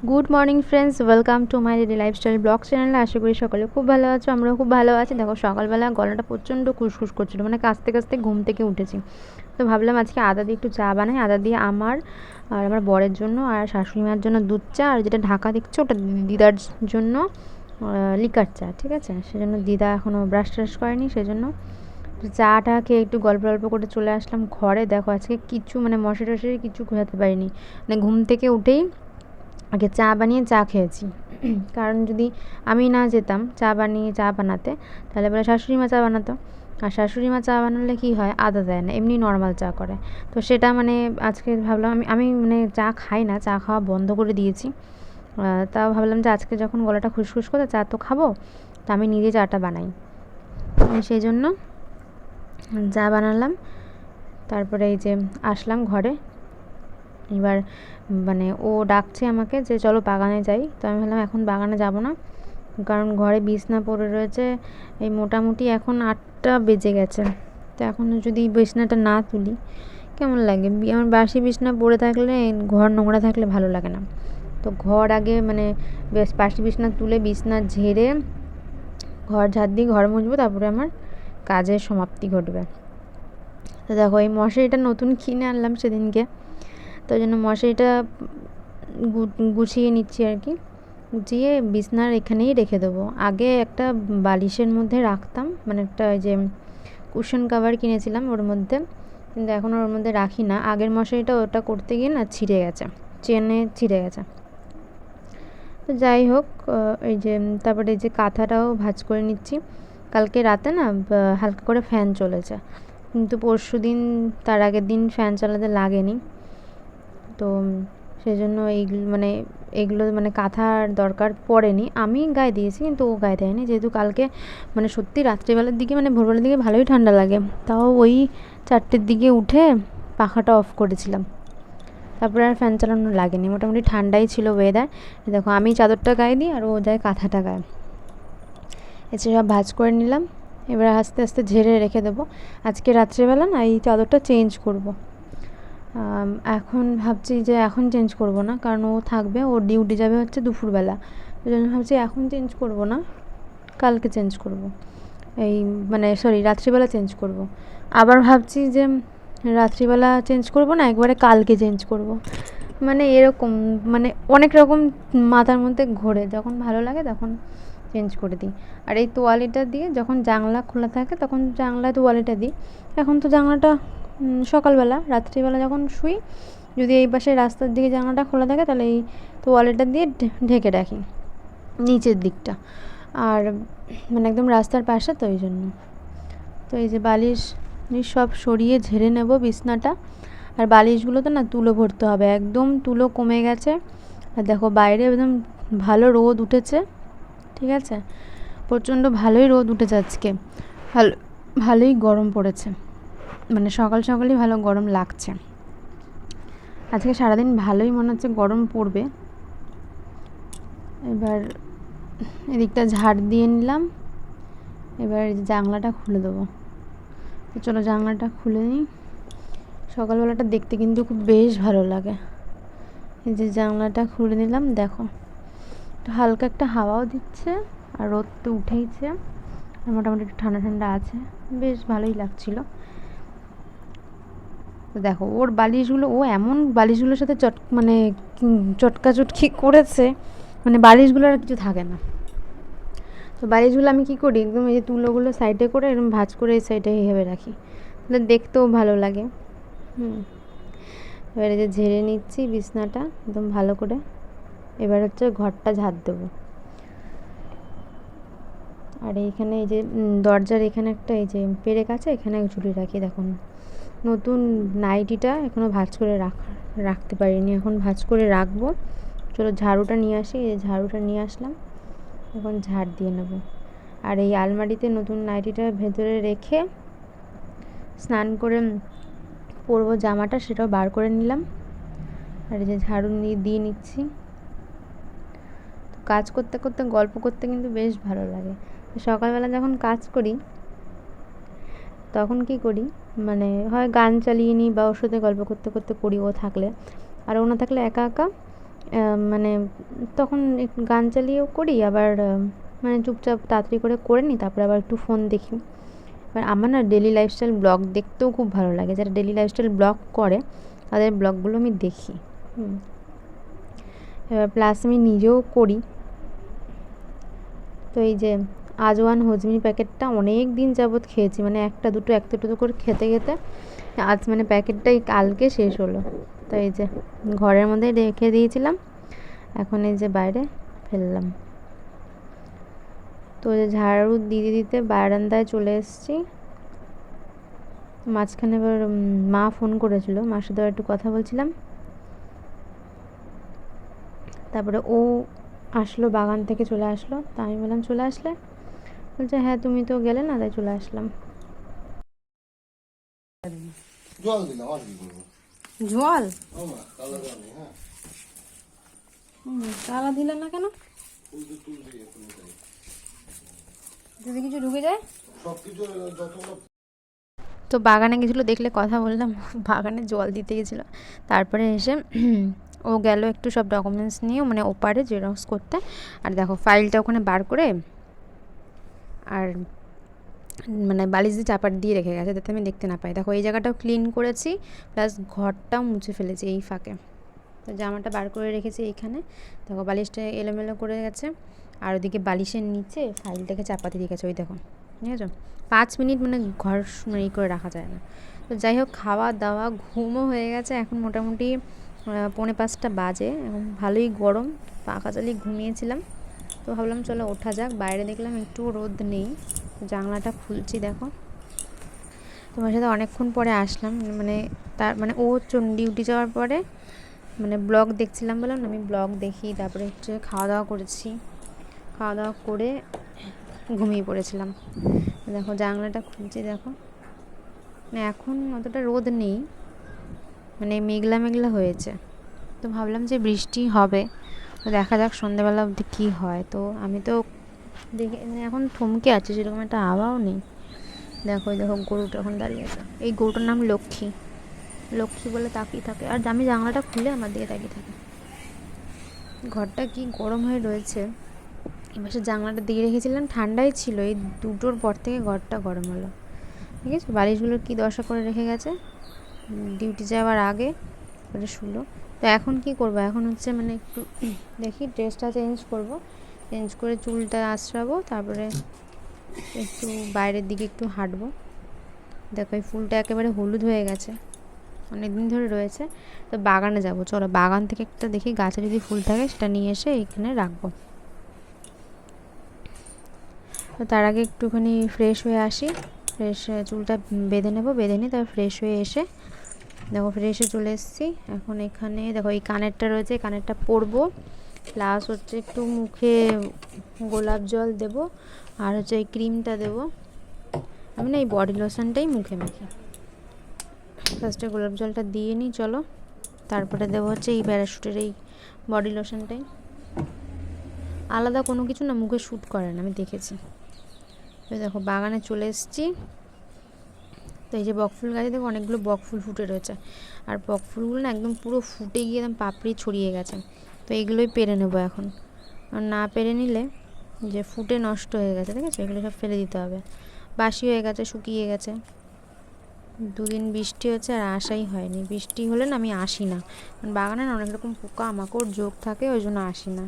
Good morning friends, welcome to my daily lifestyle blog চ্যানেলে। আশা করি সকলে খুব ভালো আছো, আমরাও খুব ভালো আছি। দেখো সকালবেলা গলাটা প্রচণ্ড খুসখুস করছিলো, মানে কাঁচতে কাঁচতে ঘুম থেকে উঠেছি। তো ভাবলাম আজকে আদা দিয়ে একটু চা বানাই। আদা দিয়ে আমার আর আমার বরের জন্য আর শাশুড়ি মার জন্য দুধ চা, আর যেটা ঢাকা দেখছো ওটা দিদার জন্য লিকার চা। ঠিক আছে, সেজন্য দিদা এখনও ব্রাশ ট্রাশ করেনি, সেজন্য চাটা খেয়ে একটু গল্প গল্প করে চলে আসলাম ঘরে। দেখো আজকে কিছু মানে মশারি টশারি কিছু ঘোরাতে পারিনি, মানে ঘুম থেকে উঠেই আগে চা বানিয়ে চা খেয়েছি। কারণ যদি আমি না যেতাম চা বানাতে, তাহলে পরে শাশুড়ি মা চা বানাতো। আর শাশুড়ি মা চা বানালে কী হয়, আদা দেয় না, এমনি নর্মাল চা করে। তো সেটা মানে আজকে ভাবলাম আমি আমি মানে চা খাই না, চা খাওয়া বন্ধ করে দিয়েছি। তাও ভাবলাম যে আজকে যখন গলাটা খুসখুস করে চা তো খাবো, তা আমি নিজে চাটা বানাই। সেই জন্য চা বানালাম। তারপরে এই যে আসলাম ঘরে। এবার মানে ও ডাকছে আমাকে যে চলো বাগানে যাই। তো আমি ভাবলাম এখন বাগানে যাব না, কারণ ঘরে বিছনা পড়ে রয়েছে। এই মোটামুটি এখন 8টা বেজে গেছে। তো এখন যদি বিছনাটা না তুলি কেমন লাগে? আমার বাসি বিছনা পড়ে থাকলে, ঘর নোংরা থাকলে ভালো লাগে না। তো ঘর আগে মানে বেশ বাসি বিছনা তুলে বিছনা ঝেড়ে ঘর ঝাড় দিয়ে ঘর মুছবো, তারপরে আমার কাজের সমাপ্তি ঘটবে। তো দেখো এই মশারিটা নতুন কিনে আনলাম সেদিনকে, তো ওই জন্য মশারিটা গুছিয়ে নিচ্ছি আর কি। গুছিয়ে বিছনার এখানেই রেখে দেবো। আগে একটা বালিশের মধ্যে রাখতাম, মানে একটা ওই যে কুশন কাভার কিনেছিলাম ওর মধ্যে, কিন্তু এখন ওর মধ্যে রাখি না। আগের মশারিটা ওটা করতে গিয়ে না ছিঁড়ে গেছে, চেনে ছিঁড়ে গেছে। তো যাই হোক, এই যে তারপরে এই যে কাঁথাটাও ভাঁজ করে নিচ্ছি। কালকে রাতে না হালকা করে ফ্যান চলেছে, কিন্তু পরশুদিন তার আগের দিন ফ্যান চালাতে লাগেনি। তো সেজন্য এইগুলো মানে কাঁথার দরকার পড়েনি। আমি গায়ে দিয়েছি কিন্তু ও গায়ে দেয়নি, যেহেতু কালকে মানে সত্যি রাত্রিবেলার দিকে মানে ভোরবেলার দিকে ভালোই ঠান্ডা লাগে। তাও ওই 4টের দিকে উঠে পাখাটা অফ করেছিলাম, তারপরে আর ফ্যান চালানো লাগেনি। মোটামুটি ঠান্ডাই ছিল ওয়েদার। দেখো আমি চাদরটা গায়ে দিই আর ও যায় কাঁথাটা গায়ে। এছাড়া ভাঁজ করে নিলাম। এবার আস্তে আস্তে ঝেড়ে রেখে দেবো। আজকে রাত্রিবেলা না এই চাদরটা চেঞ্জ করব। এখন ভাবছি যে এখন চেঞ্জ করব না, কারণ ও থাকবে, ওর ডিউটি যাবে হচ্ছে দুপুরবেলা। ওই জন্য ভাবছি এখন চেঞ্জ করব না, কালকে চেঞ্জ করব। এই মানে সরি, রাত্রিবেলা চেঞ্জ করব। আবার ভাবছি যে রাত্রিবেলা চেঞ্জ করব না, একবারে কালকে চেঞ্জ করব। মানে এরকম মানে অনেক রকম মাথার মধ্যে ঘোরে, যখন ভালো লাগে তখন চেঞ্জ করে দিই। আর এই তোয়ালিটা দিয়ে যখন জানলা খোলা থাকে তখন জানলায় তোয়ালিটা দিই। এখন তো জানলাটা সকালবেলা রাত্রিবেলা যখন শুই, যদি এই পাশে রাস্তার দিকে জানলাটা খোলা থাকে তাহলে এই তোয়ালিটা দিয়ে ঢেকে রাখি নিচের দিকটা। আর মানে একদম রাস্তার পাশে, তো এই জন্য। তো এই যে বালিশ সব সরিয়ে ঝেড়ে নেব বিছনাটা। আর বালিশগুলোতে না তুলো ভরতে হবে, একদম তুলো কমে গেছে। আর দেখো বাইরে একদম ভালো রোদ উঠেছে। ঠিক আছে, প্রচণ্ড ভালোই রোদ উঠেছে আজকে, ভালোই গরম পড়েছে, মানে সকাল সকালই ভালো গরম লাগছে। আজকে সারাদিন ভালোই মনে হচ্ছে গরম পড়বে। এবার এদিকটা ঝাড় দিয়ে নিলাম। এবার জানলাটা খুলে দেবো। তো চলো জানলাটা খুলে নিই। সকালবেলাটা দেখতে কিন্তু খুব বেশ ভালো লাগে। এই যে জানলাটা খুলে নিলাম, দেখো হালকা একটা হাওয়াও দিচ্ছে, আর রোদ তো উঠেইছে, আর মোটামুটি একটু ঠান্ডা ঠান্ডা আছে, বেশ ভালোই লাগছিল। তো দেখো ওর বালিশগুলো, ও এমন বালিশগুলোর সাথে মানে চটকাচটকি করেছে, মানে বালিশগুলো আর কিছু থাকে না। তো বালিশগুলো আমি কী করি, একদম এই যে তুলোগুলো সাইডে করে এরকম ভাঁজ করে এই সাইডে এইভাবে রাখি, তাহলে দেখতেও ভালো লাগে। এবারে যে ঝেড়ে নিচ্ছি বিছনাটা একদম ভালো করে। এবার হচ্ছে ঘরটা ঝাড় দেবো। আর এইখানে এই যে দরজার এখানে একটা এই যে পেরেক আছে, এখানে ঝুলি রাখি। দেখুন নতুন নাইটিটা এখনও ভাঁজ করে রাখতে পারিনি, এখন ভাঁজ করে রাখবো। চলো ঝাড়ুটা নিয়ে আসি। এই ঝাড়ুটা নিয়ে আসলাম, এখন ঝাড় দিয়ে নেব। আর এই আলমারিতে নতুন নাইটিটা ভেতরে রেখে স্নান করে পরবো জামাটা, সেটাও বার করে নিলাম। আর এই যে ঝাড়ু দিয়ে নিচ্ছি। কাজ করতে করতে গল্প করতে কিন্তু বেশ ভালো লাগে। সকালবেলা যখন কাজ করি তখন কি করি, মানে হয় গান চালিয়ে নিই বা ওর সাথে গল্প করতে করতে করি, ও থাকলে। আর ও না থাকলে একা একা মানে তখন একটু গান চালিয়েও করি, আবার মানে চুপচাপ তাড়াতাড়ি করে নিই, তারপরে আবার একটু ফোন দেখি। এবার আমার না ডেলি লাইফস্টাইল ব্লগ দেখতেও খুব ভালো লাগে, যারা ডেলি লাইফস্টাইল ব্লগ করে তাদের ব্লগগুলো আমি দেখি। এবার প্লাস আমি নিজেও করি। তো এই যে আজওয়ান হজমির প্যাকেটটা অনেক দিন যাবৎ খেয়েছি, মানে একটা দুটো করে খেতে খেতে আজ মানে প্যাকেটটাই কালকে শেষ হলো। তো এই যে ঘরের মধ্যে রেখে দিয়েছিলাম, এখন এই যে বাইরে ফেললাম। তো যে ঝাড়ু দিতে দিতে বারান্দায় চলে এসেছি। মাঝখানে এবার মা ফোন করেছিল, মার সাথে একটু কথা বলছিলাম। তারপরে ও আসলো, বাগান থেকে চলে আসলো, তা আমি বললাম চলে আসলে? বলছে হ্যাঁ তুমি তো গেলে না, তাই চলে আসলাম। জল দিলাম আর কি করবো। জল কালা জানি হ্যাঁ তালা দিলাম না কেন? যদি কিছু ঢুকে যায় সবকিছু যতগুলো। তো বাগানে গেছিলো, দেখলে কথা বললাম, বাগানে জল দিতে গেছিলো। তারপরে এসে ও গেল একটু সব ডকুমেন্টস নিয়ে মানে ওপারে জেরক্স করতে। আর দেখো ফাইলটা ওখানে বার করে আর মানে বালিশ দিয়ে চাপার দিয়ে রেখে গেছে, যাতে আমি দেখতে না পাই। দেখো এই জায়গাটাও ক্লিন করেছি, প্লাস ঘরটাও মুছে ফেলেছি এই ফাঁকে। তো জামাটা বার করে রেখেছি এইখানে, দেখো বালিশটা এলোমেলো করে গেছে। আর ওদিকে বালিশের নিচে ফাইলটাকে চাপাতে দিয়ে গেছে, ওই দেখো, ঠিক আছে। 5 মিনিট মানে ঘর মানে করে রাখা যায় না। তো যাই হোক, খাওয়া দাওয়া ঘুমও হয়ে গেছে। এখন মোটামুটি 4:45 বাজে, এখন ভালোই গরম, পাখা চালিয়ে ঘুমিয়েছিলাম। তো ভাবলাম চলো ওঠা যাক। বাইরে দেখলাম একটু রোদ নেই, জানলাটা খুলছি, দেখো। তোমার সাথে অনেকক্ষণ পরে আসলাম, মানে তার মানে ও ডিউটি যাওয়ার পরে মানে ব্লগ দেখছিলাম, বললাম না আমি ব্লগ দেখি। তারপরে হচ্ছে খাওয়া দাওয়া করেছি, খাওয়া দাওয়া করে ঘুমিয়ে পড়েছিলাম। দেখো জানলাটা খুলছি, দেখো মানে এখন অতটা রোদ নেই, মানে মেঘলা মেঘলা হয়েছে। তো ভাবলাম যে বৃষ্টি হবে, তো দেখা যাক সন্ধ্যাবেলা অবধি কী হয়। তো আমি তো দেখে মানে এখন থমকে আছে, সেরকম একটা হাওয়াও নেই। দেখো দেখো গরুটা এখন দাঁড়িয়ে আছে, এই গরুটার নাম লক্ষ্মী। লক্ষ্মী বলে তাকিয়ে থাকে, আর আমি জানলাটা খুলে আমার দিকে তাকিয়ে থাকে। ঘরটা কি গরম হয়ে রয়েছে। এবার জানলাটা দিয়ে রেখেছিলাম, ঠান্ডাই ছিল, এই 2টোর পর থেকে ঘরটা গরম হলো। ঠিক আছে, বালিশগুলোর কী দশা করে রেখে গেছে ডিউটি যাওয়ার আগে, ওটা শুলো। তো এখন কি করব, এখন হচ্ছে মানে একটু দেখি ড্রেসটা চেঞ্জ করব, চেঞ্জ করে চুলটা আঁচড়াবো, তারপরে একটু বাইরের দিকে একটু হাঁটবো। দেখো এই ফুলটা একেবারে হলুদ হয়ে গেছে, অনেক দিন ধরে রয়েছে। তো বাগানে যাব, চলো বাগান থেকে একটা দেখি গাছে যদি ফুল থাকে সেটা নিয়ে এসে এখানে রাখবো। তো তার আগে একটুখানি ফ্রেশ হয়ে আসি, ফ্রেশ চুলটা বেঁধে নেবো, বেঁধে নিই, তারপর ফ্রেশ হয়ে এসে দেখো ফ্রেশে চলে এসেছি। এখন এখানে দেখো এই কানেরটা রয়েছে, কানেরটা পরবো, প্লাস হচ্ছে একটু মুখে গোলাপ জল দেবো, আর হচ্ছে এই ক্রিমটা দেবো। আমি না এই বডি লোশনটাই মুখে মাখি। ফার্স্টে গোলাপ জলটা দিয়ে নিই, চলো। তারপরে দেবো হচ্ছে এই প্যারাশুটের এই বডি লোশনটাই। আলাদা কোনো কিছু না মুখে শ্যুট করে না, আমি দেখেছি। তো দেখো বাগানে চলে এসেছি। তো এই যে বকফুল গাছে দেখো অনেকগুলো বকফুল ফুটে রয়েছে, আর বকফুলগুলো না একদম পুরো ফুটে গিয়ে একদম পাপড়ি ছড়িয়ে গেছে। তো এইগুলোই পেরে নেবো এখন, আর না পেরে নিলে যে ফুটে নষ্ট হয়ে গেছে, ঠিক আছে, এগুলো সব ফেলে দিতে হবে। বাসি হয়ে গেছে, শুকিয়ে গেছে, 2 দিন বৃষ্টি হচ্ছে আর আসাই হয়নি। বৃষ্টি হলে না আমি আসি না, কারণ বাগানে না অনেক রকম পোকা মাকড় যোগ থাকে, ওই জন্য আসি না।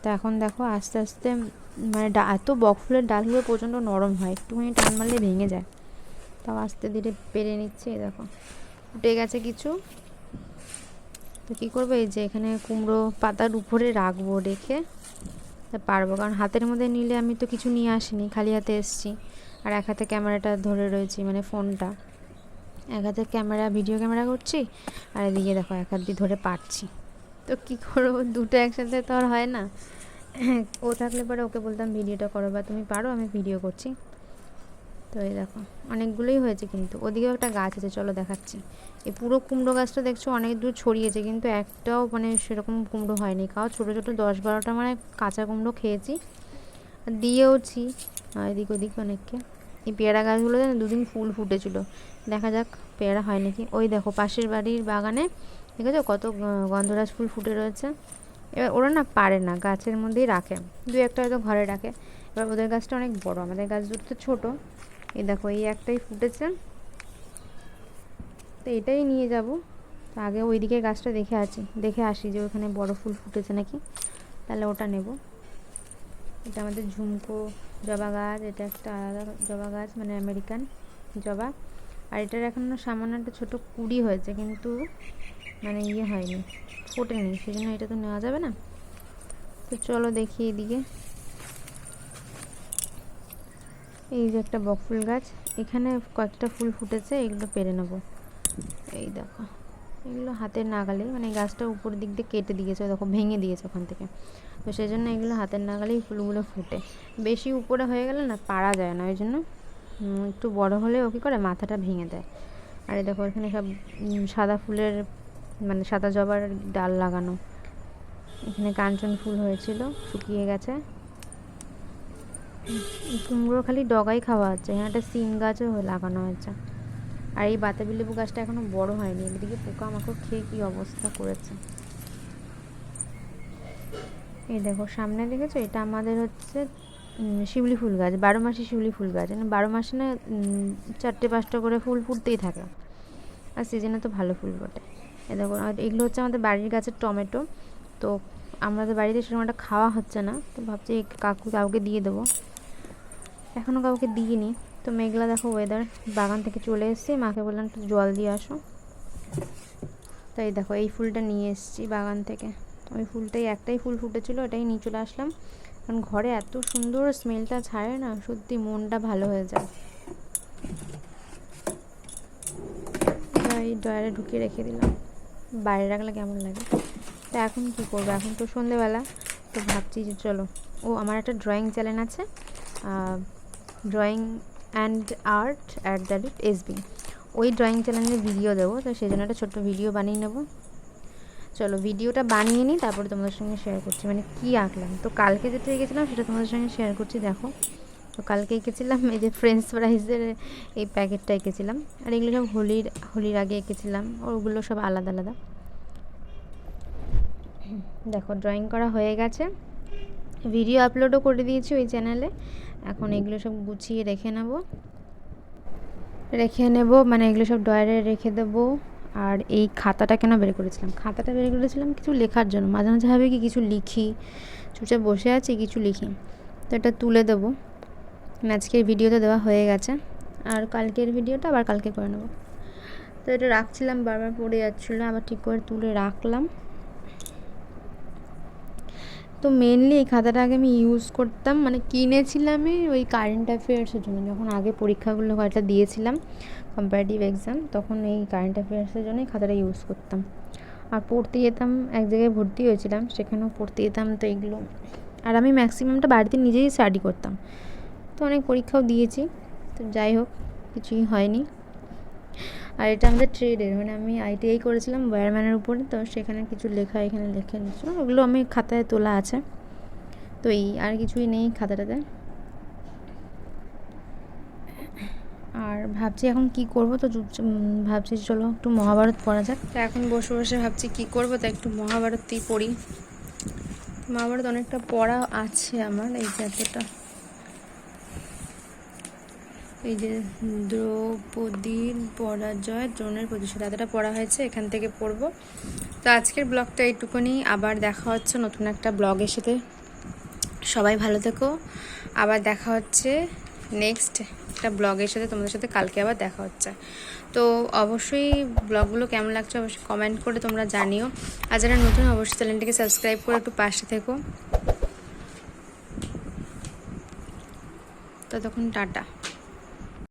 তো এখন দেখো আস্তে আস্তে মানে এত বকফুলের ডালগুলো প্রচণ্ড নরম হয়, একটুখানি টান মারলে ভেঙে যায়। তাও আস্তে ধীরে পেরে নিচ্ছে, দেখো ফুটে গেছে কিছু। তো কী করবো, এই যে এখানে কুমড়ো পাতার উপরে রাখবো, রেখে তা পারবো, কারণ হাতের মধ্যে নিলে আমি তো কিছু নিয়ে আসিনি, খালি হাতে এসেছি। আর এক হাতে ক্যামেরাটা ধরে রয়েছি, মানে ফোনটা এক হাতে ক্যামেরা, ভিডিও ক্যামেরা করছি, আর এদিকে দেখো এক হাত দিয়ে ধরে পারছি। তো কী করবো, দুটো একসাথে তো আর হয় না। ও থাকলে পরে ওকে বলতাম ভিডিওটা করো, বা তুমি পারো, আমি ভিডিও করছি। তো এই দেখো অনেকগুলোই হয়েছে, কিন্তু ওদিকেও একটা গাছ আছে, চলো দেখাচ্ছি। এই পুরো কুমড়ো গাছটা দেখছো অনেক দূর ছড়িয়েছে, কিন্তু একটাও মানে সেরকম কুমড়ো হয়নি। কাও ছোটো ছোটো 10-12টা মানে কাঁচা কুমড়ো খেয়েছি, আর দিয়েওছি এদিক ওদিক অনেককে। এই পেয়ারা গাছগুলোতে 2 দিন ফুল ফুটেছিল, দেখা যাক পেয়ারা হয় নাকি। ওই দেখো পাশের বাড়ির বাগানে দেখেছো কত গন্ধরাজ ফুল ফুটে রয়েছে, এবার ওরা না পারে না, গাছের মধ্যেই রাখে, দু একটা হয়তো ঘরে রাখে। এবার ওদের গাছটা অনেক বড়, আমাদের গাছ দুটো তো ছোটো। এই দেখো এই একটাই ফুটেছে, তো এটাই নিয়ে যাব। তো আগে ওই দিকের গাছটা দেখে আসি যে ওখানে বড় ফুল ফুটেছে নাকি, তাহলে ওটা নেব। এটা আমাদের ঝুমকো জবা গাছ, এটা একটা আলাদা জবা গাছ মানে আমেরিকান জবা। আর এটার এখনও সামান্য একটা ছোটো কুড়ি হয়েছে, কিন্তু মানে হয়নি, ফোটেনি, সেই জন্য এটা তো নেওয়া যাবে না। তো চলো দেখি এদিকে। এই যে একটা বকফুল গাছ, এখানে কয়েকটা ফুল ফুটেছে, এগুলো পেরে নেবো। এই দেখো এগুলো হাতের নাগালে, মানে গাছটা উপর দিক দিয়ে কেটে দিয়েছে, দেখো ভেঙে দিয়েছে ওখান থেকে, তো সেই জন্য এগুলো হাতের নাগালেই ফুলগুলো ফুটে। বেশি উপরে হয়ে গেলে না পারা যায় না, ওই জন্য একটু বড় হলে ও কী করে মাথাটা ভেঙে দেয়। আর এই দেখো এখানে সব সাদা ফুলের মানে সাদা জবার ডাল লাগানো। এখানে কাঞ্চন ফুল হয়েছিল, শুকিয়ে গেছে। কুমড়ো খালি ডগাই খাওয়া হচ্ছে, এখানে একটা সিম গাছও লাগানো হয়েছে। আর এই বাতাবি লেবু গাছটা এখনো বড় হয়নি, এদিকে পোকামাকড় খেয়ে কি অবস্থা করেছে। এই দেখো সামনে দেখেছো, এটা আমাদের হচ্ছে শিউলি ফুল গাছ, 12 মাসি শিউলি ফুল গাছ। 12 মাসে না 4-5টা করে ফুল ফুটতেই থাকে, আর সিজনে তো ভালো ফুল ফোটে। এই দেখো এগুলো হচ্ছে আমাদের বাড়ির গাছের টমেটো। তো আমাদের বাড়িতে সেরকম একটা খাওয়া হচ্ছে না, তো ভাবছি কাউকে দিয়ে দেবো, এখনও কাউকে দিইনি। তো মেঘলা দেখো ওয়েদার, বাগান থেকে চলে এসেছি, মাকে বললাম একটু জল দিয়ে আসো। তাই দেখো এই ফুলটা নিয়ে এসেছি বাগান থেকে, ওই ফুলটাই একটাই ফুল ফুটেছিল, ওটাই নিয়ে চলে আসলাম। কারণ ঘরে এত সুন্দর স্মেলটা ছাড়ে না, সত্যি মনটা ভালো হয়ে যায়। এই ড্রয়ারে ঢুকিয়ে রেখে দিলাম, বাইরে রাখলে কেমন লাগে। তো এখন কি করবো, এখন তো সন্ধেবেলা, তো ভাবছি যে চলো, আমার একটা ড্রয়িং চ্যানেল আছে, ড্রয়িং অ্যান্ড আর্ট @SB, ওই ড্রয়িং চ্যানেলে ভিডিও দেবো, তো সেই জন্য একটা ছোট্ট ভিডিও বানিয়ে নেবো। চলো ভিডিওটা বানিয়ে নিই, তারপরে তোমাদের সঙ্গে শেয়ার করছি মানে কী আঁকলাম। তো কালকে যেটা এঁকেছিলাম সেটা তোমাদের সঙ্গে শেয়ার করছি, দেখো। তো কালকে এঁকেছিলাম এই যে ফ্রেঞ্চ ফ্রাইজের এই প্যাকেটটা এঁকেছিলাম, আর এগুলো সব হোলির আগে এঁকেছিলাম, ওগুলো সব আলাদা আলাদা। দেখো ড্রয়িং করা হয়ে গেছে, ভিডিও আপলোডও করে দিয়েছি ওই চ্যানেলে। এখন এগুলো সব গুছিয়ে রেখে নেব, মানে এগুলো সব ড্রয়ারে রেখে দেবো। আর এই খাতাটা কেন বের করেছিলাম, খাতাটা বের করেছিলাম কিছু লেখার জন্য, মাঝে মাঝে ভাবে কি কিছু লিখি, চুপচাপ বসে আছি কিছু লিখি, তো এটা তুলে দেবো। আজকের ভিডিওতে দেওয়া হয়ে গেছে, আর কালকের ভিডিওটা আবার কালকে করে নেবো। তো এটা রাখছিলাম, বারবার পড়ে যাচ্ছিলো, আবার ঠিক করে তুলে রাখলাম। তো মেনলি এই খাতাটা আগে আমি ইউজ করতাম, মানে কিনেছিলামই ওই কারেন্ট অ্যাফেয়ার্সের জন্য, যখন আগে পরীক্ষাগুলো কয়েকটা দিয়েছিলাম কম্পারেটিভ এক্সাম, তখন এই কারেন্ট অ্যাফেয়ার্সের জন্যই খাতাটা ইউজ করতাম। আর পড়তে যেতাম, এক জায়গায় ভর্তি হয়েছিলাম, সেখানেও পড়তে যেতাম, তো এগুলো। আর আমি ম্যাক্সিমামটা বাড়িতে নিজেই স্টাডি করতাম, তো অনেক পরীক্ষাও দিয়েছি, তো যাই হোক কিছুই হয়নি। আর এটা আমাদের ট্রেডের, মানে আমি ITI করেছিলাম ওয়্যারম্যানের উপরে, তো সেখানে কিছু লেখা এখানে লিখে দিচ্ছিল, ওগুলো আমি খাতায় তোলা আছে। তো এই আর কিছুই নেই খাতাটাতে। আর ভাবছি এখন কি করব, তো ভাবছি চলো একটু মহাভারত পড়া যাক। তো এখন বসে বসে ভাবছি কি করব, তো একটু মহাভারতই পড়ি। মহাভারত অনেকটা পড়া আছে আমার, এই যে এতটা, এই যে দ্রৌপদীর পরাজয়, দ্রোণের প্রতিশোধ, এতটা পড়া হয়েছে, এখান থেকে পড়বো। তো আজকের ব্লগটা এইটুকুনি, আবার দেখা হচ্ছে নতুন একটা ব্লগের সাথে। সবাই ভালো থেকো, আবার দেখা হচ্ছে নেক্সট একটা ব্লগের সাথে, তোমাদের সাথে কালকে আবার দেখা হচ্ছে। তো অবশ্যই ব্লগগুলো কেমন লাগছে অবশ্যই কমেন্ট করে তোমরা জানিও, আর যারা নতুন অবশ্যই চ্যানেলটিকে সাবস্ক্রাইব করে একটু পাশে থেকো। ততক্ষণ টাটা।